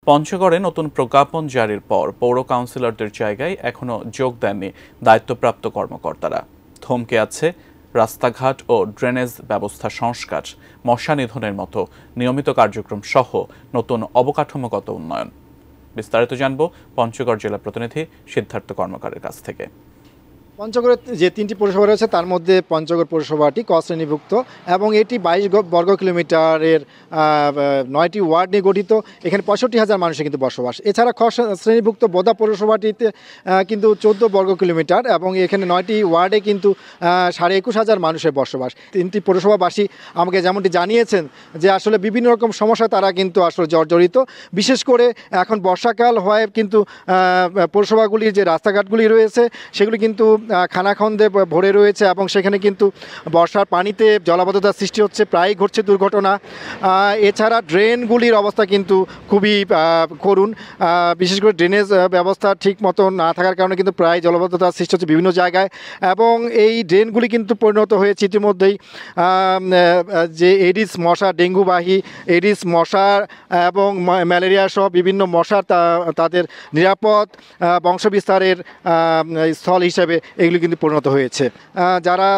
পঞ্চগড়ে নতুন প্রজ্ঞাপন জারির পর পৌর কাউন্সিলরদের জায়গায় এখনও যোগ দেননি দায়িত্বপ্রাপ্ত কর্মকর্তারা। থমকে আছে রাস্তাঘাট ও ড্রেনেজ ব্যবস্থা সংস্কার, মশা নিধনের মতো নিয়মিত কার্যক্রম সহ নতুন অবকাঠামোগত উন্নয়ন। বিস্তারিত জানব পঞ্চগড় জেলা প্রতিনিধি সিদ্ধার্থ কর্মকারের কাছ থেকে। পঞ্চগড়ের যে 3টি পৌরসভা রয়েছে তার মধ্যে পঞ্চগড় পৌরসভাটি ক শ্রেণীভুক্ত এবং এটি 22 বর্গ কিলোমিটারের 9টি ওয়ার্ড নিয়ে গঠিত। এখানে 65,000 মানুষের কিন্তু বসবাস। এছাড়া খ শ্রেণীভুক্ত বোদা পৌরসভাটিতে কিন্তু 14 বর্গ কিলোমিটার এবং এখানে 9টি ওয়ার্ডে কিন্তু 21,500 মানুষের বসবাস। 3টি পৌরসভাবাসী আমাকে যেমনটি জানিয়েছেন যে আসলে বিভিন্ন রকম সমস্যা তারা কিন্তু আসলে জর্জরিত। বিশেষ করে এখন বর্ষাকাল হয় কিন্তু পৌরসভাগুলির যে রাস্তাঘাটগুলি রয়েছে সেগুলি কিন্তু খানাখন্দে ভরে রয়েছে এবং সেখানে কিন্তু বর্ষার পানিতে জলাবদ্ধতার সৃষ্টি হচ্ছে, প্রায়ই ঘটছে দুর্ঘটনা। এছাড়া ড্রেনগুলির অবস্থা কিন্তু খুবই করুণ। বিশেষ করে ড্রেনেজ ব্যবস্থা ঠিক মতো না থাকার কারণে কিন্তু প্রায় জলাবদ্ধতার সৃষ্টি হচ্ছে বিভিন্ন জায়গায় এবং এই ড্রেনগুলি কিন্তু পরিণত হয়েছে ইতিমধ্যেই যে এডিস মশা, ডেঙ্গুবাহী এডিস মশা এবং ম্যালেরিয়া সহ বিভিন্ন মশার তাদের নিরাপদ বংশবিস্তারের স্থল হিসেবে এগুলি কিন্তু পরিণত হয়েছে। যারা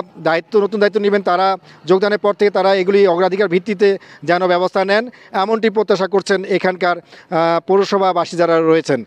নতুন দায়িত্ব নেবেন তারা যোগদানের পর থেকে তারা এগুলি অগ্রাধিকার ভিত্তিতে যেন ব্যবস্থা নেন এমনটি প্রত্যাশা করছেন এখানকার পৌরসভাবাসী যারা রয়েছেন।